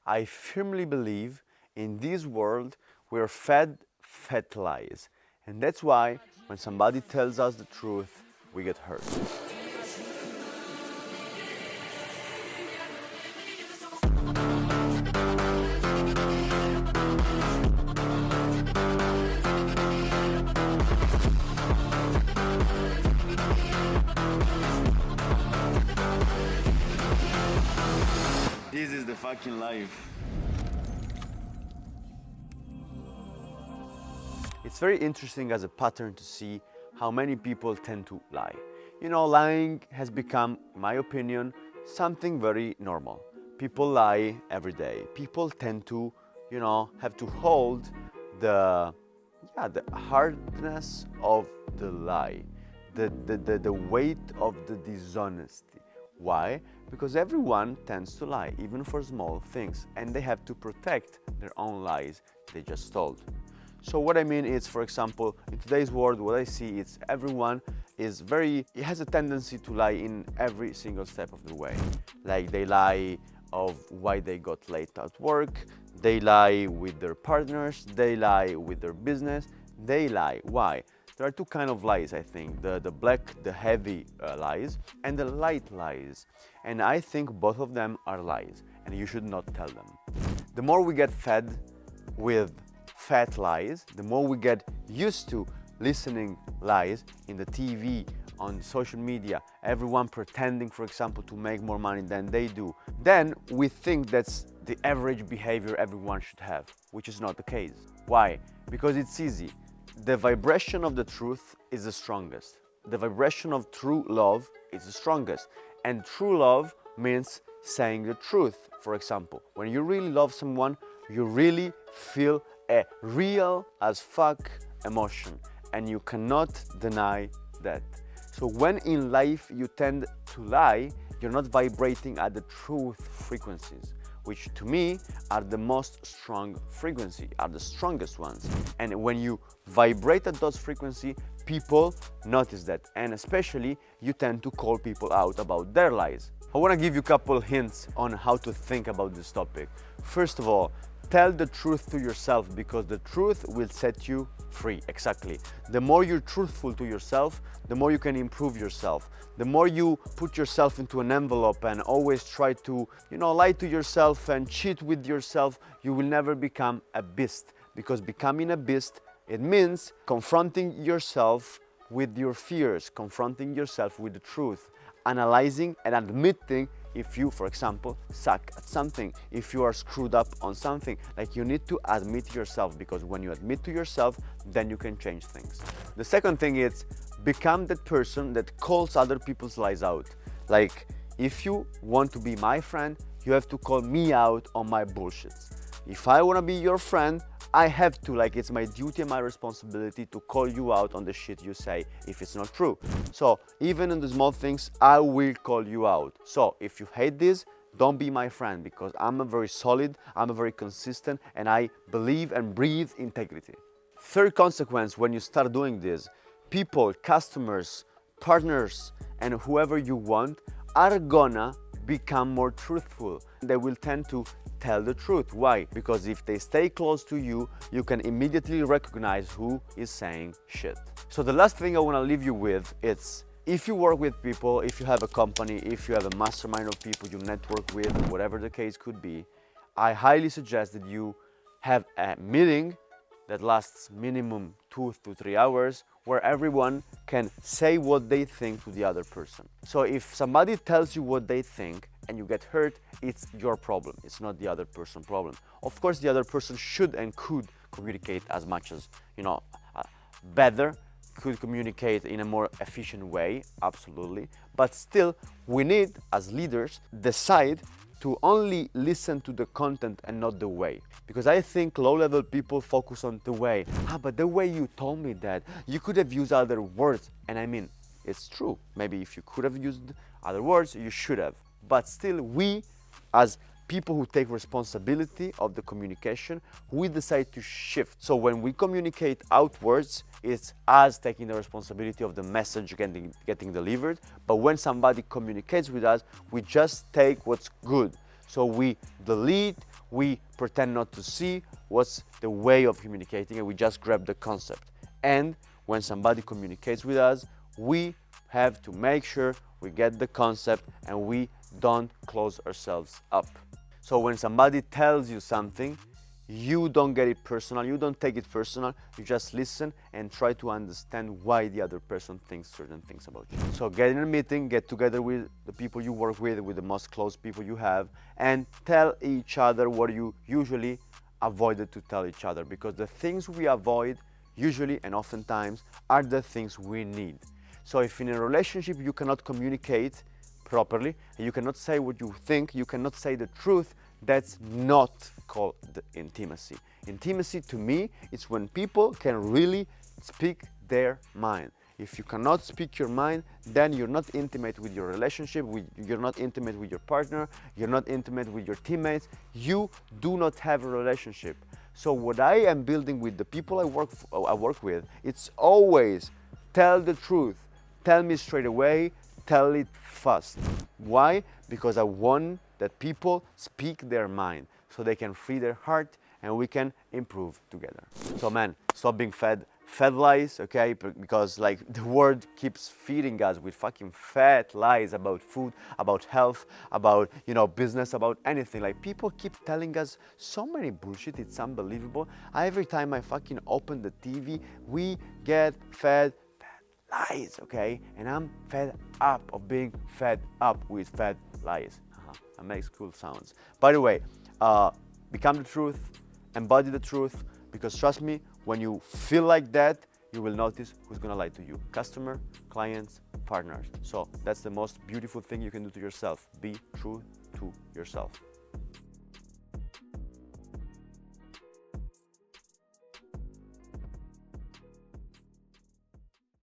I firmly believe in this world we're fed fat lies. And that's why when somebody tells us the truth, we get hurt. This is the fucking life. It's very interesting as a pattern to see how many people tend to lie. You know, lying has become, in my opinion, something very normal. People lie every day. People tend to, have to hold the hardness of the lie, the weight of the dishonesty. Why? Because everyone tends to lie, even for small things, and they have to protect their own lies they just told. So what I mean is, for example, in today's world, what I see is everyone has a tendency to lie in every single step of the way. Like they lie of why they got late at work, they lie with their partners, they lie with their business, they lie. Why? There are two kinds of lies, I think, the black, the heavy lies, and the light lies. And I think both of them are lies, and you should not tell them. The more we get fed with fat lies, the more we get used to listening lies in the TV, on social media, everyone pretending, for example, to make more money than they do, then we think that's the average behavior everyone should have, which is not the case. Why? Because it's easy. The vibration of the truth is the strongest. The vibration of true love is the strongest. And true love means saying the truth. For example, when you really love someone, you really feel a real as fuck emotion, and you cannot deny that. So when in life you tend to lie, you're not vibrating at the truth frequencies, which to me are the most strong frequency, are the strongest ones. And when you vibrate at those frequencies, people notice that, and especially you tend to call people out about their lies. I want to give you a couple hints on how to think about this topic. First of all, tell the truth to yourself, because the truth will set you free. Exactly. The more you're truthful to yourself, the more you can improve yourself. The more you put yourself into an envelope and always try to, lie to yourself and cheat with yourself, you will never become a beast. Because becoming a beast, it means confronting yourself with your fears, confronting yourself with the truth, analyzing and admitting if you, for example, suck at something, if you are screwed up on something. Like, you need to admit yourself, because when you admit to yourself, then you can change things. The second thing is become that person that calls other people's lies out. Like, if you want to be my friend, you have to call me out on my bullshits. If I want to be your friend, I have to, it's my duty and my responsibility to call you out on the shit you say if it's not true. So even in the small things, I will call you out. So if you hate this, don't be my friend, because I'm a very solid, I'm a very consistent, and I believe and breathe integrity. Third consequence when you start doing this, people, customers, partners, and whoever you want are gonna become more truthful. They will tend to tell the truth. Why? Because if they stay close to you, you can immediately recognize who is saying shit. So the last thing I want to leave you with is, if you work with people, if you have a company, if you have a mastermind of people you network with, whatever the case could be, I highly suggest that you have a meeting that lasts minimum 2 to 3 hours, where everyone can say what they think to the other person. So if somebody tells you what they think and you get hurt, it's your problem. It's not the other person's problem. Of course, the other person should and could communicate as much as, better, could communicate in a more efficient way, absolutely. But still, we need, as leaders, decide to only listen to the content and not the way. Because I think low-level people focus on the way. But the way you told me that, you could have used other words. And I mean, it's true. Maybe if you could have used other words, you should have. But still, we, as people who take responsibility of the communication, we decide to shift. So when we communicate outwards, it's us taking the responsibility of the message getting delivered. But when somebody communicates with us, we just take what's good. So we delete, we pretend not to see what's the way of communicating, and we just grab the concept. And when somebody communicates with us, we have to make sure we get the concept and we don't close ourselves up. So when somebody tells you something, you don't get it personal, you don't take it personal, you just listen and try to understand why the other person thinks certain things about you. So get in a meeting, get together with the people you work with the most close people you have, and tell each other what you usually avoided to tell each other, because the things we avoid usually and oftentimes are the things we need. So if in a relationship you cannot communicate properly, and you cannot say what you think, you cannot say the truth, that's not called intimacy. Intimacy to me is when people can really speak their mind. If you cannot speak your mind, then you're not intimate with your relationship, you're not intimate with your partner, you're not intimate with your teammates, you do not have a relationship. So what I am building with the people I work with, it's always tell the truth, tell me straight away, tell it fast. Why? Because I want that people speak their mind so they can free their heart and we can improve together. So man, stop being fed lies, okay? Because like the world keeps feeding us with fucking fat lies about food, about health, about, you know, business, about anything. Like people keep telling us so many bullshit, it's unbelievable. Every time I fucking open the TV, we get fed lies, okay? And I'm fed up of being fed up with fed lies. That makes cool sounds. By the way, become the truth, embody the truth, because trust me, when you feel like that, you will notice who's gonna lie to you. Customer, clients, partners. So that's the most beautiful thing you can do to yourself. Be true to yourself.